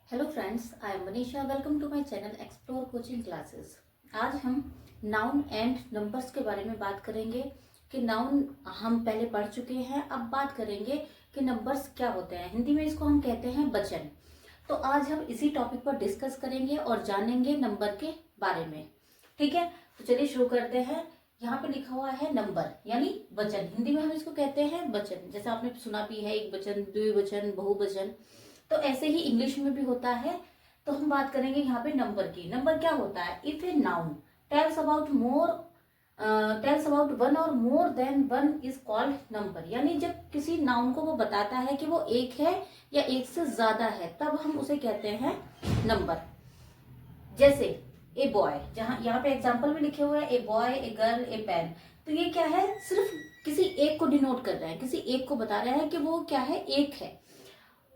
Hello friends, I am Manisha. Welcome to my channel explore coaching classes. आज हम noun and numbers के बारे में बात करेंगे कि नाउन हम पहले पढ़ चुके हैं। अब बात करेंगे कि नंबर्स क्या होते हैं। हिंदी में इसको हम कहते हैं वचन। तो आज हम इसी टॉपिक पर डिस्कस करेंगे और जानेंगे नंबर के बारे में। ठीक है, तो चलिए शुरू करते हैं। यहाँ पे लिखा हुआ है नंबर यानी वचन। हिंदी में हम इसको कहते हैं वचन। जैसे आपने सुना भी है, एक वचन, द्विवचन, बहुवचन। तो ऐसे ही इंग्लिश में भी होता है। तो हम बात करेंगे यहाँ पे नंबर की। नंबर क्या होता है? If a noun tells about one or more than one is called number. यानी जब किसी नाउन को वो बताता है कि वो एक है या एक से ज्यादा है, तब हम उसे कहते हैं नंबर। जैसे ए बॉय, जहां यहाँ पे एग्जाम्पल में लिखे हुए हैं a boy, a girl, a pen. तो ये क्या है? सिर्फ किसी एक को डिनोट कर रहे हैं, किसी एक को बता रहे हैं कि वो क्या है, एक है।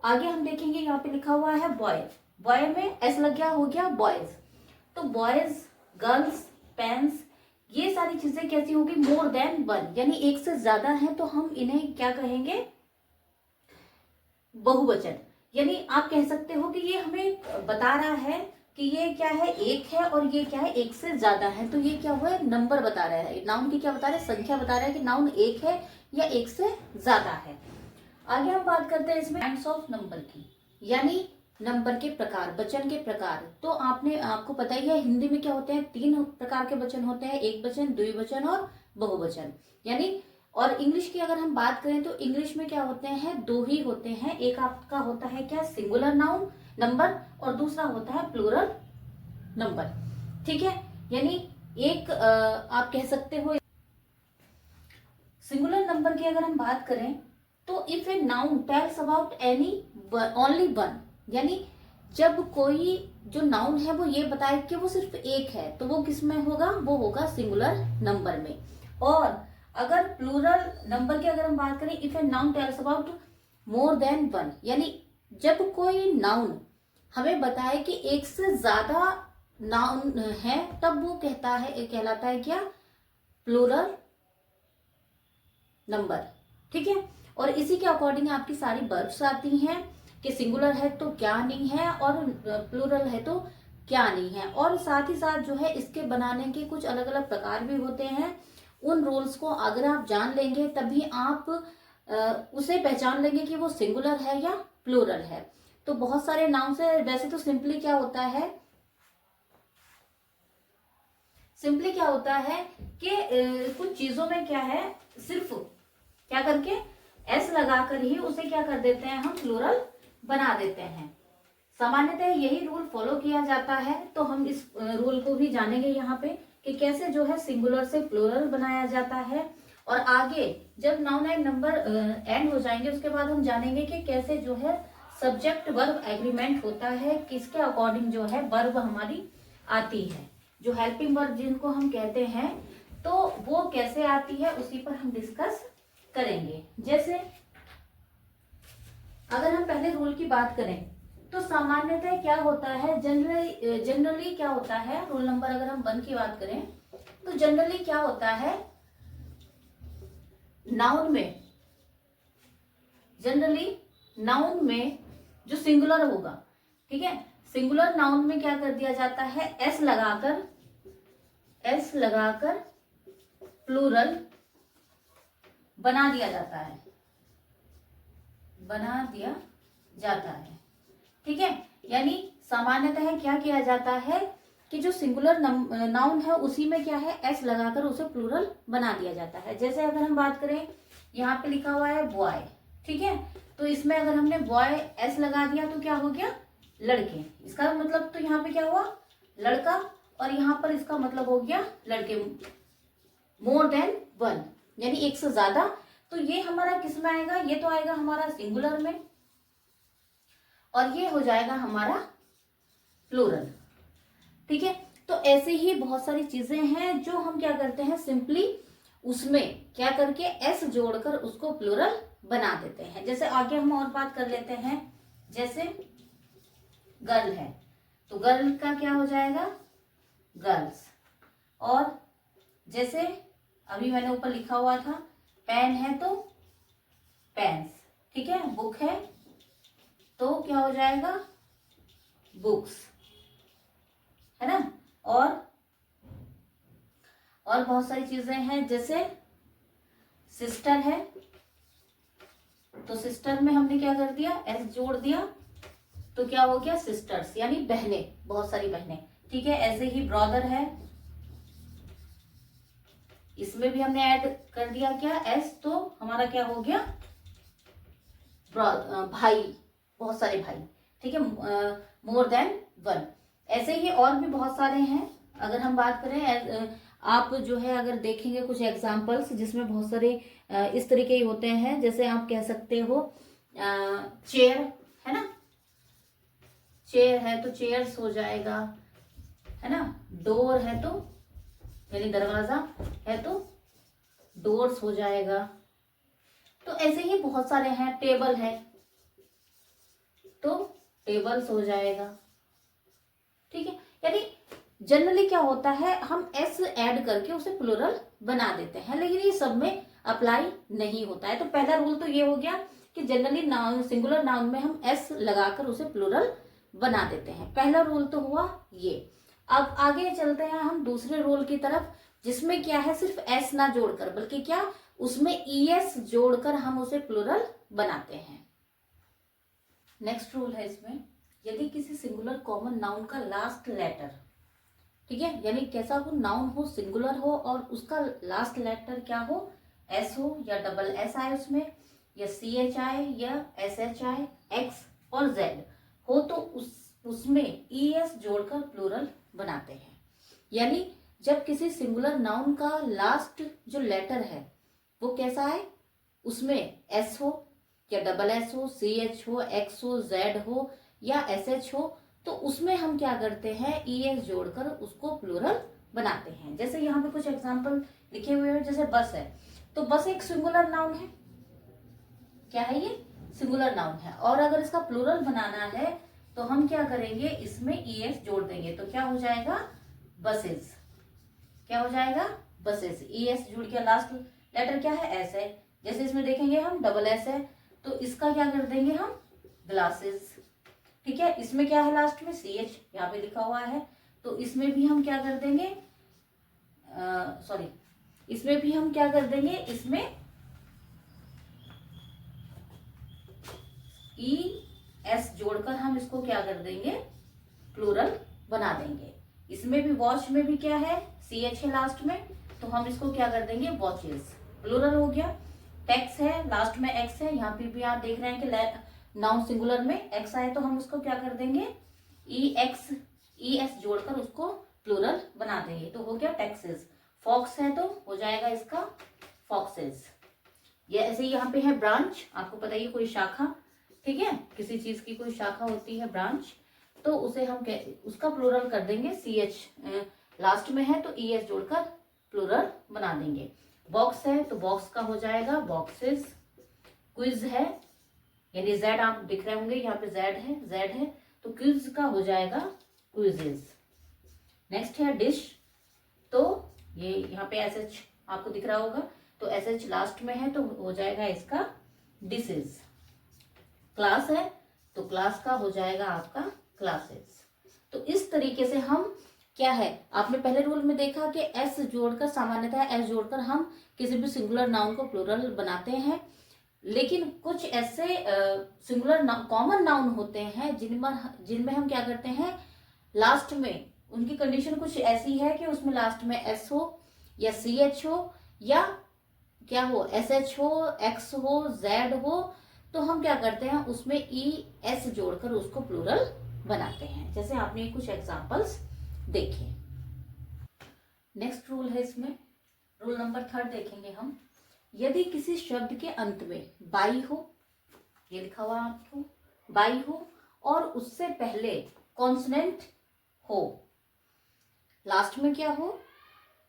आगे हम देखेंगे, यहाँ पे लिखा हुआ है बॉय। बॉय में एस लग गया, हो गया बॉयज। तो बॉयज, गर्ल्स, पेन्स, ये सारी चीजें कैसी होगी? मोर देन वन, यानी एक से ज्यादा है तो हम इन्हें क्या कहेंगे? बहुवचन। यानी आप कह सकते हो कि ये हमें बता रहा है कि ये क्या है, एक है, और ये क्या है, एक से ज्यादा है। तो ये क्या हुआ है? नंबर बता रहा है। नाउन की क्या बता रहा है? संख्या बता रहा है कि नाउन एक है या एक से ज्यादा है। आगे हम बात करते हैं इसमें काइंड्स ऑफ नंबर की, यानी नंबर के प्रकार, वचन के प्रकार। तो आपको पता ही है हिंदी में क्या होते हैं? 3 प्रकार के वचन होते हैं, एक वचन, द्विवचन और बहुवचन। यानी और इंग्लिश की अगर हम बात करें तो इंग्लिश में क्या होते हैं? 2 ही होते हैं। एक आपका होता है क्या? सिंगुलर नाउन नंबर, और दूसरा होता है प्लूरल नंबर। ठीक है, यानी एक आप कह सकते हो सिंगुलर नंबर की अगर हम बात करें तो if a noun tells about any only one, यानी जब कोई जो नाउन है वो ये बताए कि वो सिर्फ एक है, तो वो किस में होगा? वो होगा सिंगुलर नंबर में। और अगर प्लूरल नंबर की अगर हम बात करें, if a noun tells about more than one, यानी जब कोई नाउन हमें बताए कि एक से ज्यादा नाउन है, तब वो कहलाता है क्या? Plural number. ठीक है, और इसी के अकॉर्डिंग आपकी सारी वर्ब्स आती हैं कि सिंगुलर है तो क्या नहीं है और प्लूरल है तो क्या नहीं है। और साथ ही साथ जो है इसके बनाने के कुछ अलग अलग प्रकार भी होते हैं। उन रूल्स को अगर आप जान लेंगे तभी आप उसे पहचान लेंगे कि वो सिंगुलर है या प्लूरल है। तो बहुत सारे नाउन्स है। वैसे तो सिंपली क्या होता है कि कुछ चीजों में क्या है, सिर्फ क्या करके एस लगाकर ही उसे क्या कर देते हैं, हम प्लूरल बना देते हैं। सामान्यतः यही रूल फॉलो किया जाता है। तो हम इस रूल को भी जानेंगे यहाँ पे कि कैसे जो है सिंगुलर से प्लूरल बनाया जाता है। और आगे जब नाउन एंड नंबर एंड हो जाएंगे उसके बाद हम जानेंगे कि कैसे जो है सब्जेक्ट वर्ब एग्रीमेंट होता है, किसके अकॉर्डिंग जो है वर्ब हमारी आती है, जो हेल्पिंग वर्ब जिनको हम कहते हैं, तो वो कैसे आती है उसी पर हम डिस्कस करेंगे। जैसे अगर हम पहले रूल की बात करें तो सामान्यतः क्या होता है, जनरली क्या होता है, रूल नंबर अगर हम 1 की बात करें तो जनरली क्या होता है, नाउन में जो सिंगुलर होगा, ठीक है, सिंगुलर नाउन में क्या कर दिया जाता है, एस लगाकर प्लूरल बना दिया जाता है। ठीक है, यानी सामान्यतः क्या किया जाता है कि जो सिंगुलर नाउन है उसी में क्या है, एस लगाकर उसे प्लूरल बना दिया जाता है। जैसे अगर हम बात करें, यहाँ पे लिखा हुआ है बॉय, ठीक है, तो इसमें अगर हमने बॉय एस लगा दिया तो क्या हो गया, लड़के। इसका मतलब तो यहाँ पे क्या हुआ, लड़का, और यहाँ पर इसका मतलब हो गया लड़के। मोर देन वन यानी एक से ज्यादा। तो ये हमारा किस में आएगा, ये तो आएगा हमारा सिंगुलर में, और ये हो जाएगा हमारा प्लूरल। ठीक है, तो ऐसे ही बहुत सारी चीजें हैं जो हम क्या करते हैं, सिंपली उसमें क्या करके एस जोड़कर उसको प्लूरल बना देते हैं। जैसे आगे हम और बात कर लेते हैं, जैसे गर्ल है तो गर्ल का क्या हो जाएगा, गर्ल्स। और जैसे अभी मैंने ऊपर लिखा हुआ था, पेन है तो पेन्स। ठीक है, बुक है तो क्या हो जाएगा, बुक्स, है ना। और बहुत सारी चीजें हैं, जैसे सिस्टर है, तो सिस्टर में हमने क्या कर दिया, एस जोड़ दिया, तो क्या हो गया सिस्टर्स, यानी बहनें, बहुत सारी बहनें, ठीक है। ऐसे ही ब्रदर है, इसमें भी हमने ऐड कर दिया क्या, एस, तो हमारा क्या हो गया भाई, बहुत सारे भाई, ठीक है, मोर देन वन। ऐसे ही और भी बहुत सारे हैं। अगर हम बात करें, आप जो है अगर देखेंगे कुछ एग्जाम्पल्स जिसमें बहुत सारे इस तरीके ही होते हैं, जैसे आप कह सकते हो चेयर, है ना, चेयर है तो चेयर्स हो जाएगा, है ना। डोर है तो यानी दरवाजा है तो डोर्स हो जाएगा। तो ऐसे ही बहुत सारे हैं, टेबल है तो टेबल्स हो जाएगा, ठीक है। यानी जनरली क्या होता है, हम एस ऐड करके उसे प्लूरल बना देते हैं, लेकिन ये सब में अप्लाई नहीं होता है। तो पहला रूल तो ये हो गया कि जनरली नाउन, सिंगुलर नाउन में हम एस लगाकर उसे प्लूरल बना देते हैं। पहला रूल तो हुआ ये। अब आगे चलते हैं हम दूसरे रूल की तरफ, जिसमें क्या है, सिर्फ एस ना जोड़कर, बल्कि क्या उसमें ईएस जोड़कर हम उसे प्लूरल बनाते हैं। नेक्स्ट रूल है इसमें, यदि किसी सिंगुलर कॉमन नाउन का लास्ट लेटर, ठीक है, यानी कैसा हो, नाउन हो, सिंगुलर हो और उसका लास्ट लेटर क्या हो, एस हो या डबल एस आए उसमें, या सी एच आए या एस एच आए, एक्स और जेड हो, तो उसमें ई एस जोड़कर प्लूरल बनाते हैं। यानी जब किसी सिंगुलर नाउन का लास्ट जो लेटर है वो कैसा है, उसमें एस हो या डबल एस हो, सी एच हो, एक्स हो, जेड हो या एस एच हो, तो उसमें हम क्या करते हैं, ई एस जोड़कर उसको प्लूरल बनाते हैं। जैसे यहाँ पे कुछ एग्जाम्पल लिखे हुए हैं, जैसे बस है, तो बस एक सिंगुलर नाउन है, क्या है ये, सिंगुलर नाउन है, और अगर इसका प्लूरल बनाना है तो हम क्या करेंगे, इसमें ई एस जोड़ देंगे, तो क्या हो जाएगा बसेस, क्या हो जाएगा बसेस। ई एस जुड़ के लास्ट लेटर क्या है, एस है। जैसे इसमें देखेंगे हम डबल एस है, तो इसका क्या कर देंगे हम ग्लासेस, ठीक है। इसमें क्या है लास्ट में सी एच, यहाँ पे लिखा हुआ है, तो इसमें भी हम क्या कर देंगे, इसमें भी हम क्या कर देंगे, इसमें ई एस जोड़कर हम इसको क्या कर देंगे, प्लूरल बना देंगे। इसमें भी वॉच में भी क्या है, सी एच है लास्ट में, तो हम इसको क्या कर देंगे, वॉचेस, प्लूरल हो गया। टैक्स है, लास्ट में एक्स है, यहाँ पे भी आप देख रहे हैं कि नाउन सिंगुलर में एक्स आए, तो हम उसको क्या कर देंगे, ई एस जोड़कर उसको प्लूरल बना देंगे, तो हो गया टैक्सेस। फॉक्स है तो हो जाएगा इसका फॉक्सेस। ये ऐसे ही यहाँ पे है ब्रांच, आपको पता ही कोई शाखा, ठीक है, किसी चीज की कोई शाखा होती है ब्रांच, तो उसे हम उसका प्लूरल कर देंगे, सी एच लास्ट में है तो ई एस जोड़कर प्लूरल बना देंगे। बॉक्स है तो बॉक्स का हो जाएगा बॉक्सेस। क्विज है, यानी जेड आप दिख रहे होंगे, यहाँ पे जेड है तो क्विज का हो जाएगा क्विजेस। नेक्स्ट है डिश, तो ये यहाँ पे एस एच आपको दिख रहा होगा, तो एस एच लास्ट में है तो हो जाएगा इसका डिशेज। क्लास है तो क्लास का हो जाएगा आपका क्लासेस। तो इस तरीके से हम क्या है, आपने पहले रूल में देखा कि एस जोड़कर, सामान्यतः एस जोड़कर हम किसी भी सिंगुलर नाउन को प्लूरल बनाते हैं, लेकिन कुछ ऐसे सिंगुलर कॉमन नाउन होते हैं जिनमें हम क्या करते हैं, लास्ट में उनकी कंडीशन कुछ ऐसी है कि उसमें लास्ट में एस हो या सी एच हो या क्या हो, एस एच हो, एक्स हो, जेड हो, तो हम क्या करते हैं उसमें ई एस जोड़कर उसको प्लूरल बनाते हैं। जैसे आपने कुछ एग्जांपल्स देखे। नेक्स्ट रूल है इसमें, रूल नंबर 3 देखेंगे हम। यदि किसी शब्द के अंत में बाई हो, ये लिखा हुआ आपको, बाई हो और उससे पहले कॉन्सोनेंट हो, लास्ट में क्या हो,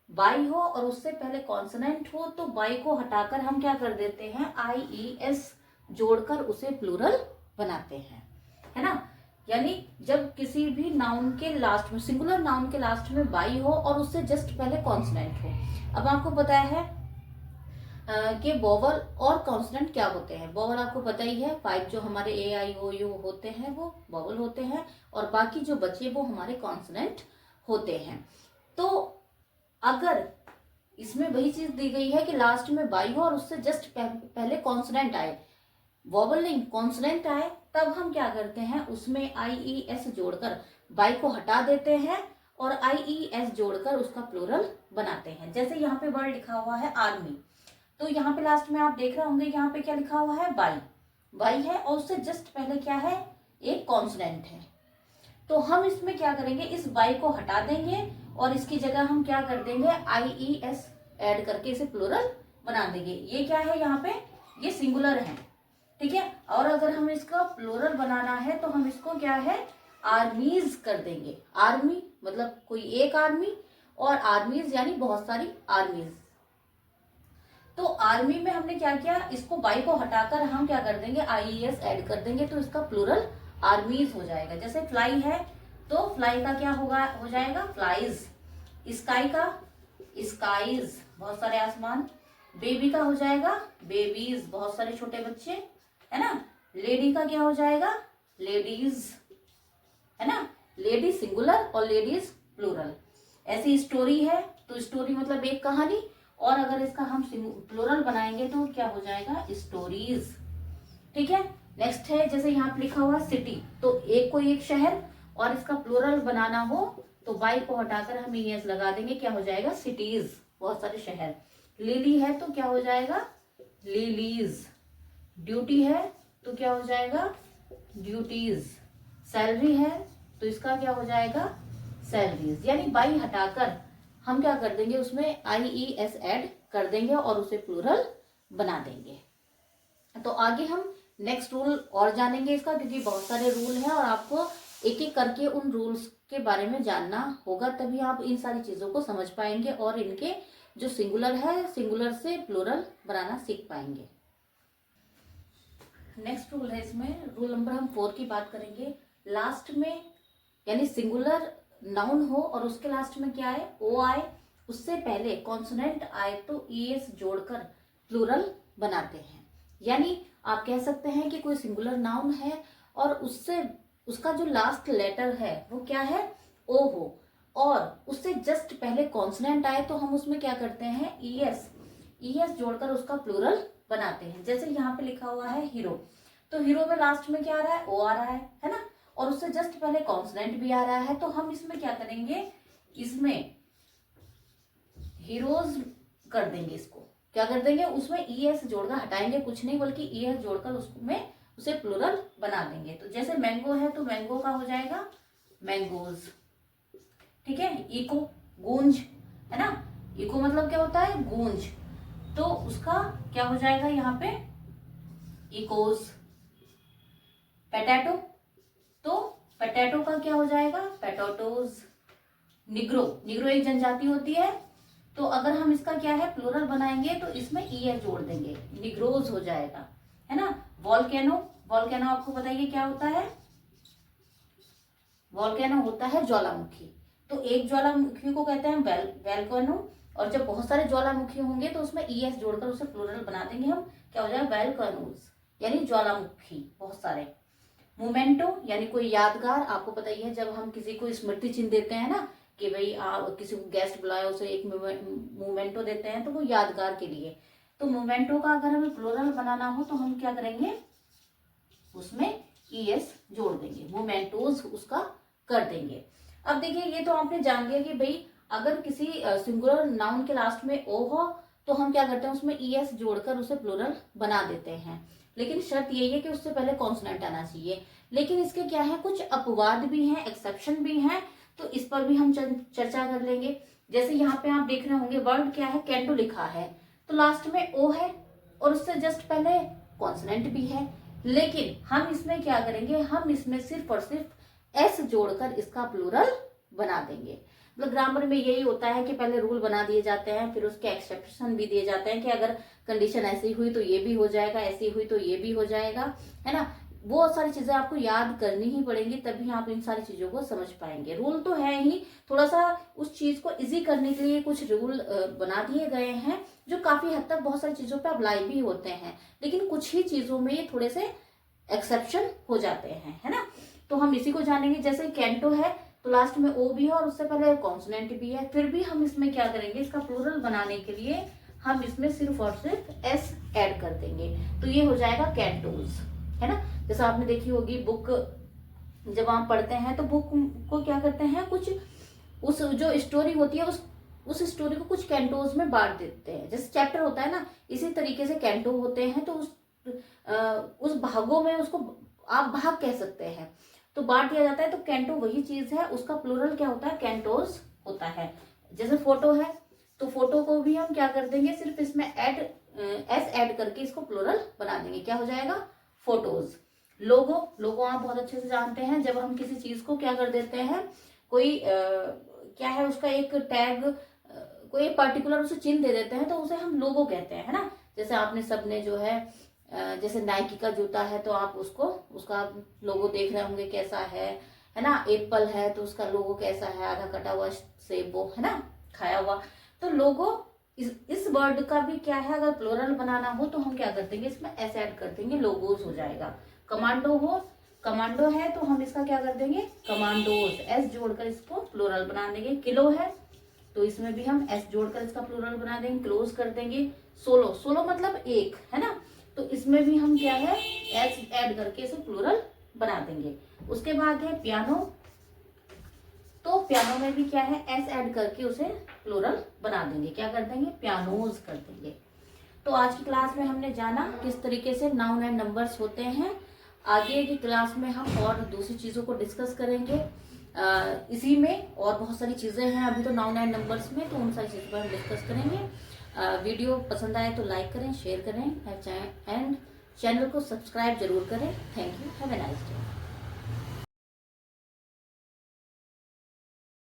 बाई हो और उससे पहले कॉन्सोनेंट हो, तो बाई को हटाकर हम क्या कर देते हैं, आई ई एस जोड़कर उसे प्लूरल बनाते हैं, है ना। यानी जब किसी भी नाउन के लास्ट में, सिंगुलर नाउन के लास्ट में बाई हो और उससे जस्ट पहले कॉन्सोनेंट हो। अब आपको पता है कि वोवल और कॉन्सोनेंट क्या होते हैं। वोवल आपको पता ही है, 5 जो हमारे ए आई ओ यू होते हैं वो वोवल होते हैं, और बाकी जो बचे वो हमारे कॉन्सोनेंट होते हैं। तो अगर इसमें वही चीज दी गई है कि लास्ट में बाई हो और उससे जस्ट पहले कॉन्सोनेंट आए, वोवल नहीं कॉन्सोनेंट आए, तब हम क्या करते हैं उसमें आई ई एस जोड़कर बाई को हटा देते हैं और आई ई एस जोड़कर उसका प्लूरल बनाते हैं। जैसे यहाँ पे वर्ड लिखा हुआ है आर्मी, तो यहाँ पे लास्ट में आप देख रहे होंगे यहाँ पे क्या लिखा हुआ है, बाई। बाई है और उससे जस्ट पहले क्या है, एक कॉन्सोनेंट है। तो हम इसमें क्या करेंगे, इस बाई को हटा देंगे और इसकी जगह हम क्या कर देंगे, आई ई एस ऐड करके इसे प्लूरल बना देंगे। ये क्या है यहाँ पे, ये सिंगुलर है, ठीक है। और अगर हम इसका प्लूरल बनाना है तो हम इसको क्या है, आर्मीज कर देंगे। आर्मी मतलब कोई एक आर्मी, और आर्मीज यानी बहुत सारी आर्मीज। तो आर्मी में हमने क्या किया, इसको बाई को हटाकर हम क्या कर देंगे, आईईएस ऐड कर देंगे, तो इसका प्लूरल आर्मीज हो जाएगा। जैसे फ्लाई है तो फ्लाई का क्या होगा, हो जाएगा फ्लाइज। स्काई का स्काईज, बहुत सारे आसमान। बेबी का हो जाएगा बेबीज, बहुत सारे छोटे बच्चे, है ना। लेडी का क्या हो जाएगा, लेडीज, है ना। लेडी सिंगुलर और लेडीज प्लूरल। ऐसी स्टोरी है तो स्टोरी मतलब एक कहानी, और अगर इसका हम प्लूरल बनाएंगे तो क्या हो जाएगा, स्टोरीज, ठीक है। नेक्स्ट है, जैसे यहाँ पे लिखा हुआ सिटी, तो एक को एक शहर, और इसका प्लूरल बनाना हो तो बाई को हटाकर हम ईएस लगा देंगे, क्या हो जाएगा, सिटीज, बहुत सारे शहर। लिली है तो क्या हो जाएगा, लिलीज। ड्यूटी है तो क्या हो जाएगा, ड्यूटीज। सैलरी है तो इसका क्या हो जाएगा, सैलरीज। यानी बाई हटाकर हम क्या कर देंगे, उसमें आई ई एस ऐड कर देंगे और उसे प्लूरल बना देंगे। तो आगे हम नेक्स्ट रूल और जानेंगे इसका, क्योंकि बहुत सारे रूल हैं और आपको एक एक करके उन रूल्स के बारे में जानना होगा, तभी आप इन सारी चीजों को समझ पाएंगे और इनके जो सिंगुलर है, सिंगुलर से प्लूरल बनाना सीख पाएंगे। नेक्स्ट रूल है, इसमें रूल नंबर हम 4 की बात करेंगे। लास्ट में यानी सिंगुलर नाउन हो और उसके लास्ट में क्या आए, ओ आए, उससे पहले कॉन्सोनेंट आए तो ईएस जोड़कर प्लूरल बनाते हैं। यानी आप कह सकते हैं कि कोई सिंगुलर नाउन है और उससे उसका जो लास्ट लेटर है वो क्या है, ओ हो, और उससे जस्ट पहले कॉन्सोनेंट आए तो हम उसमें क्या करते हैं, ईएस जोड़कर उसका प्लूरल बनाते हैं। जैसे यहाँ पे लिखा हुआ है हीरो, तो हीरो में लास्ट में क्या आ रहा है, ओ आ रहा है ना, और उससे जस्ट पहले कॉन्सोनेंट भी आ रहा है, तो हम इसमें क्या करेंगे, इसमें हीरोज कर देंगे। इसको क्या कर देंगे, उसमें ईएस जोड़कर हटाएंगे, कुछ नहीं बल्कि ईएस जोड़कर उसमें उसे प्लूरल बना देंगे। तो जैसे मैंगो है तो मैंगो का हो जाएगा मैंगोज, ठीक है। इको, गूंज, है ना। इको मतलब क्या होता है, गूंज, तो उसका क्या हो जाएगा यहाँ पे, इकोज। पोटैटो, तो पोटैटो का क्या हो जाएगा, पोटैटोज। निग्रो, निग्रो एक जनजाति होती है, तो अगर हम इसका क्या है प्लूरल बनाएंगे तो इसमें ईएस जोड़ देंगे, निग्रोज हो जाएगा, है ना। वॉल्केनो, वॉल्केनो आपको बताइए क्या होता है, वॉल्केनो होता है ज्वालामुखी, तो एक ज्वालामुखी को कहते हैं वैल्केनो, और जब बहुत सारे ज्वालामुखी होंगे तो उसमें ईएस जोड़कर उसे प्लूरल बना देंगे हम, क्या हो जाएगा, वैल्केनोज, यानी ज्वालामुखी बहुत सारे। मोमेंटो यानी कोई यादगार, आपको पता ही है जब हम किसी को स्मृति चिन्ह देते हैं ना, कि भाई आप किसी को गेस्ट बुलाया उसे एक मोमेंटो देते हैं, तो वो यादगार के लिए। तो मोमेंटो का अगर हमें प्लूरल बनाना हो तो हम क्या करेंगे, उसमें ईएस जोड़ देंगे, मोमेंटोज उसका कर देंगे। अब देखिए ये तो आपने जान लिया कि भाई अगर किसी सिंगुलर नाउन के लास्ट में ओ हो तो हम क्या करते हैं, उसमें ईएस जोड़कर उसे प्लूरल बना देते हैं। लेकिन शर्त यही है कि उससे पहले कॉन्सोनेंट आना चाहिए। लेकिन इसके क्या है, कुछ अपवाद भी हैं, एक्सेप्शन भी हैं, तो इस पर भी हम चर्चा कर लेंगे। जैसे यहाँ पे आप देख रहे होंगे वर्ड क्या है, कैंडो लिखा है, तो लास्ट में ओ है और उससे जस्ट पहले कॉन्सोनेंट भी है, लेकिन हम इसमें क्या करेंगे, हम इसमें सिर्फ और सिर्फ एस जोड़कर इसका प्लूरल बना देंगे। मतलब ग्रामर में यही होता है कि पहले रूल बना दिए जाते हैं, फिर उसके एक्सेप्शन भी दिए जाते हैं कि अगर कंडीशन ऐसी हुई तो ये भी हो जाएगा, ऐसी हुई तो ये भी हो जाएगा, है ना। वो सारी चीजें आपको याद करनी ही पड़ेंगी, तभी आप इन सारी चीजों को समझ पाएंगे। रूल तो है ही, थोड़ा सा उस चीज को इजी करने के लिए कुछ रूल बना दिए गए हैं जो काफी हद तक बहुत सारी चीजों पे अप्लाई भी होते हैं, लेकिन कुछ ही चीजों में ये थोड़े से एक्सेप्शन हो जाते हैं, है ना। तो हम इसी को जानेंगे। जैसे कैंटो है तो लास्ट में ओ भी है और उससे पहले कॉन्सोनेंट भी है, फिर भी हम इसमें क्या करेंगे, इसका प्लूरल बनाने के लिए हम इसमें सिर्फ और सिर्फ एस ऐड कर देंगे, तो ये हो जाएगा कैंटोज, है ना। जैसा आपने देखी होगी बुक, जब आप पढ़ते हैं तो बुक को क्या करते हैं, कुछ उस जो स्टोरी होती है उस स्टोरी को कुछ कैंटोज में बांट देते हैं। जैसे चैप्टर होता है ना, इसी तरीके से कैंटो होते हैं, तो उस भागों में उसको आप भाग कह सकते हैं, तो बांट दिया जाता है। तो कैंटो वही चीज है, उसका प्लूरल क्या होता है, कैंटोज होता है। जैसे फोटो है तो फोटो को भी हम क्या कर देंगे, सिर्फ इसमें एस ऐड करके इसको प्लूरल बना देंगे, क्या हो जाएगा, फोटोज। लोगो आप बहुत अच्छे से जानते हैं, जब हम किसी चीज को क्या कर देते हैं, कोई क्या है उसका एक टैग, कोई पर्टिकुलर उसे चिन्ह दे देते हैं, तो उसे हम लोगो कहते हैं, है ना। जैसे आपने सबने जो है जैसे नाइकी का जूता है तो आप उसका लोगो देख रहे होंगे कैसा है ना। एप्पल है तो उसका लोगो कैसा है, आधा कटा हुआ सेब वो, है ना, खाया हुआ। तो लोगो इस वर्ड का भी क्या है, अगर प्लूरल बनाना हो तो हम क्या कर देंगे, इसमें एस ऐड कर देंगे, लोगोज हो जाएगा। कमांडो है तो हम इसका क्या कर देंगे, कमांडोज, एस जोड़कर इसको प्लूरल बना देंगे। किलो है तो इसमें भी हम एस जोड़कर इसका प्लूरल बना देंगे, क्लोज कर देंगे। सोलो मतलब एक, है ना, तो इसमें भी हम क्या है, एस ऐड करके इसे प्लूरल बना देंगे। उसके बाद है पियानो, तो पियानो में भी क्या है, एस ऐड करके उसे प्लूरल बना देंगे, क्या कर देंगे, पियानोज कर देंगे। तो आज की क्लास में हमने जाना किस तरीके से नाउन एंड नंबर्स होते हैं। आगे की क्लास में हम और दूसरी चीजों को डिस्कस करेंगे। इसी में और बहुत सारी चीजें हैं अभी तो नाउन एंड नंबर्स में, तो उन सारी चीजों पर हम डिस्कस करेंगे। वीडियो पसंद आए तो लाइक करें, शेयर करें एंड चैनल को सब्सक्राइब जरूर करें। Thank you, have a nice day.